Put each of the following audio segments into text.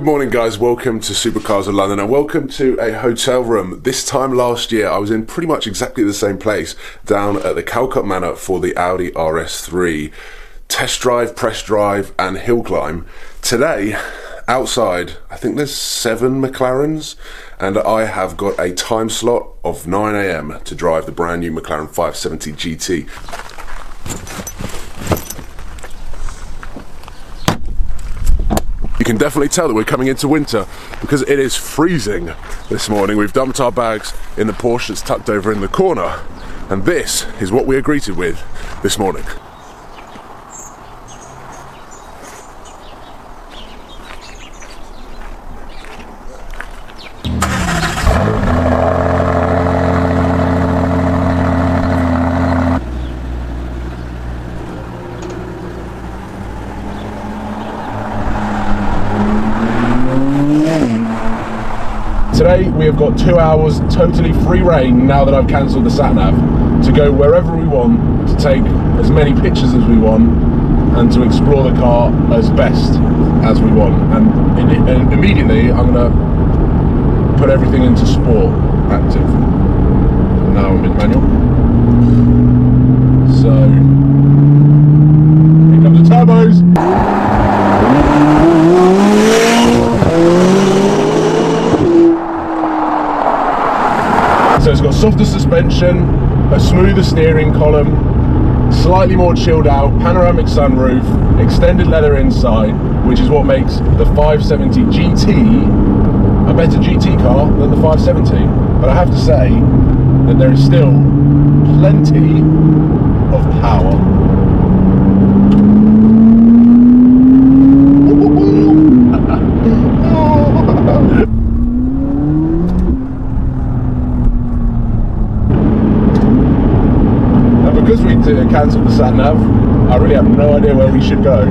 Good morning, guys. Welcome to Supercars of London and welcome to a hotel room. This time last year I was in pretty much exactly the same place down at the Calcutta Manor for the Audi RS3 test drive, press drive and hill climb. Today outside I think there's 7 McLarens and I have got a time slot of 9 AM to drive the brand new McLaren 570 GT. You can definitely tell that we're coming into winter because it is freezing this morning. We've dumped our bags in the Porsche that's tucked over in the corner, and this is what we are greeted with this morning. Today we have got 2 hours totally free reign now that I've cancelled the sat-nav to go wherever we want, to take as many pictures as we want and to explore the car as best as we want. And immediately I'm going to put everything into sport active. Now I'm in manual. So here comes the turbos. So it's got softer suspension, a smoother steering column, slightly more chilled out, panoramic sunroof, extended leather inside, which is what makes the 570 GT a better GT car than the 570. But I have to say that there is still plenty of power. Because we cancelled the sat-nav, I really have no idea where we should go.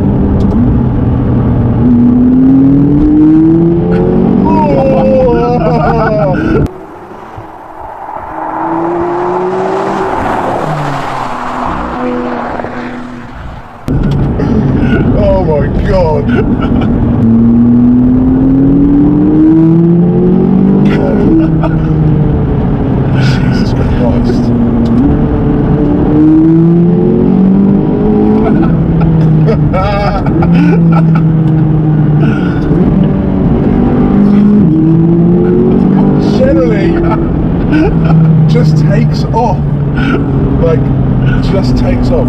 Oh my god! Jesus Christ. Generally just takes off, like just takes off.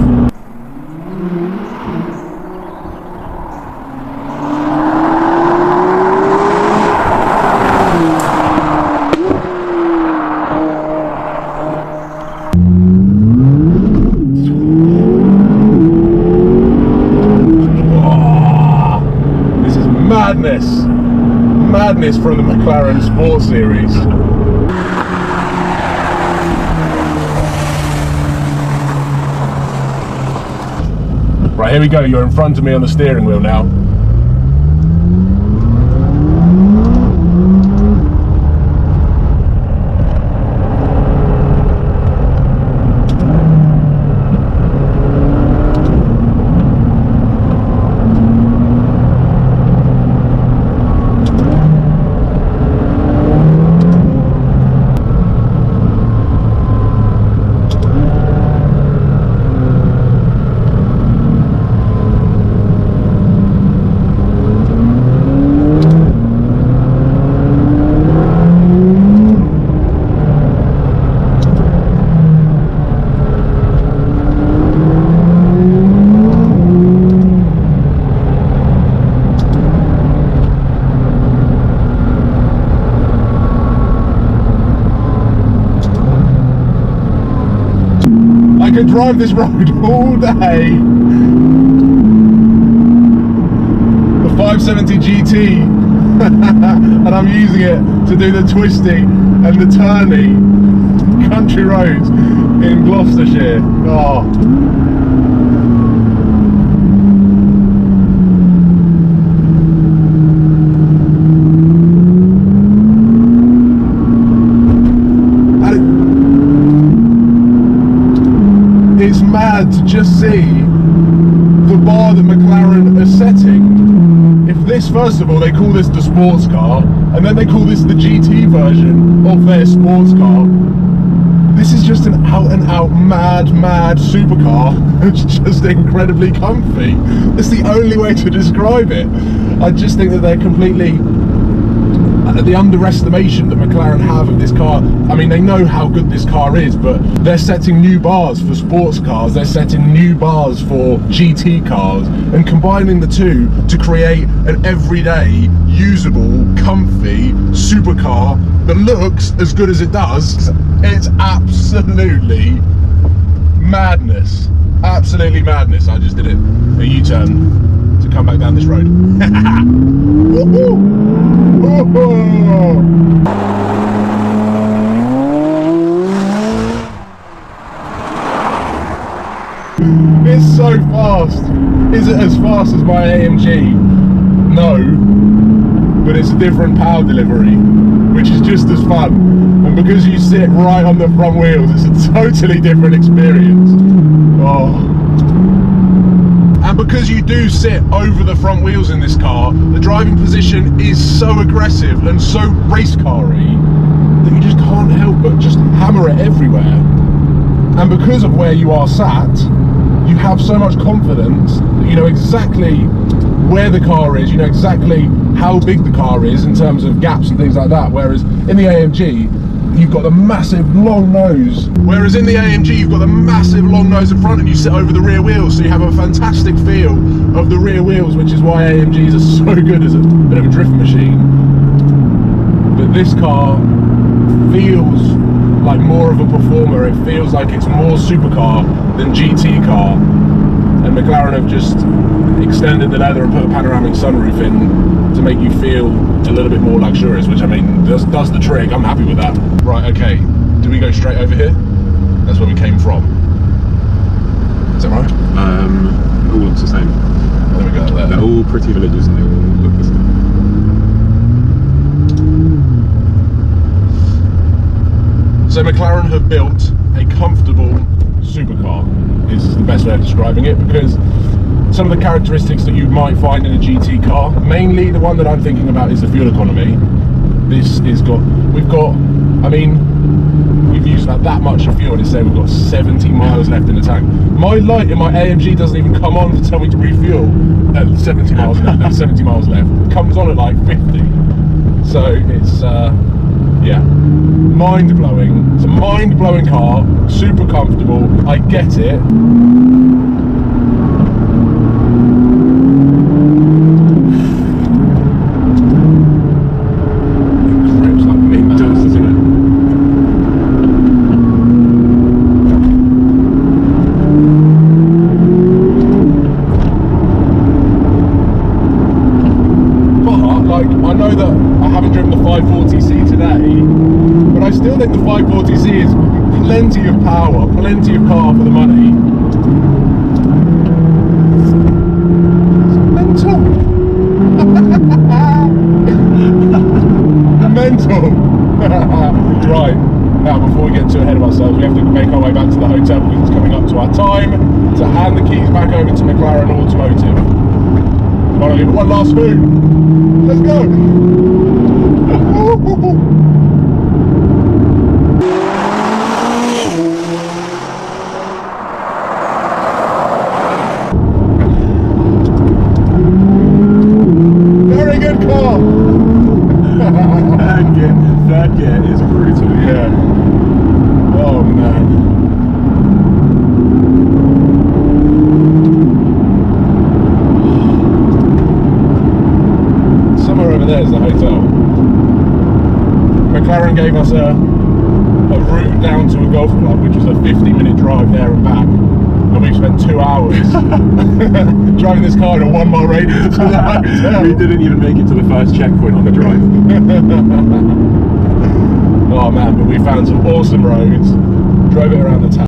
Madness from the Mclaren Sport Series. Right, here we go. You're in front of me on the steering wheel now. I could drive this road all day. The 570 GT, and I'm using it to do the twisty and the turny country roads in Gloucestershire. Oh. It's mad to just see the bar that McLaren are setting if this, first of all, they call this the sports car, and then they call this the GT version of their sports car, this is just an out and out mad supercar. It's just incredibly comfy. It's the only way to describe it. I just think that they're completely, the underestimation that McLaren have of this car. I mean, they know how good this car is, but they're setting new bars for sports cars, they're setting new bars for GT cars, and combining the two to create an everyday, usable, comfy supercar that looks as good as it does. It's absolutely madness. Absolutely madness. I just did a U-turn to come back down this road. It's so fast. Is it as fast as my AMG? No, but it's a different power delivery, which is just as fun. And because you sit right on the front wheels, it's a totally different experience. Oh. And because you do sit over the front wheels in this car, the driving position is so aggressive and so race car-y that you just can't help but just hammer it everywhere. And because of where you are sat, you have so much confidence that you know exactly where the car is, you know exactly how big the car is in terms of gaps and things like that, whereas in the AMG you've got the massive long nose. Whereas in the AMG you've got the massive long nose in front and you sit over the rear wheels, so you have a fantastic feel of the rear wheels, which is why AMGs are so good as a bit of a drift machine. But this car feels like more of a performer. It feels like it's more supercar than GT car, and McLaren have just extended the leather and put a panoramic sunroof in to make you feel a little bit more luxurious, which I mean does the trick. I'm happy with that. Right, okay, do we go straight over here? That's where we came from. Is that right? It all looks the same. There we go. There. They're all pretty villages and they all look the same. So McLaren have built a comfortable supercar, is the best way of describing it, because some of the characteristics that you might find in a GT car, mainly the one that I'm thinking about is the fuel economy. I mean, we've used about that much of fuel and it's saying we've got 70 miles left in the tank. My light in my AMG doesn't even come on to tell me to refuel at 70 miles left. 70 miles left. It comes on at like 50. So it's yeah, mind-blowing. It's a mind-blowing car, super comfortable. I get it. It grips like me, man. It does, doesn't it? But like, I know that I haven't driven the 540c today, but I still think the 540c is plenty of power, plenty of car for the money. It's mental. Mental. Right, now before we get too ahead of ourselves, we have to make our way back to the hotel because it's coming up to our time to hand the keys back over to McLaren Automotive. Come on, I'll give it one last spoon. Let's go. Very good car. Third gear is brutal. Yeah. Oh man. Somewhere over there is the hotel. McLaren gave us a route down to a golf club, which was a 50-minute drive there and back. And we've spent 2 hours driving this car in a 1 mile radius to the hotel. We didn't even make it to the first checkpoint on the drive. Oh man, but we found some awesome roads, drove it around the town.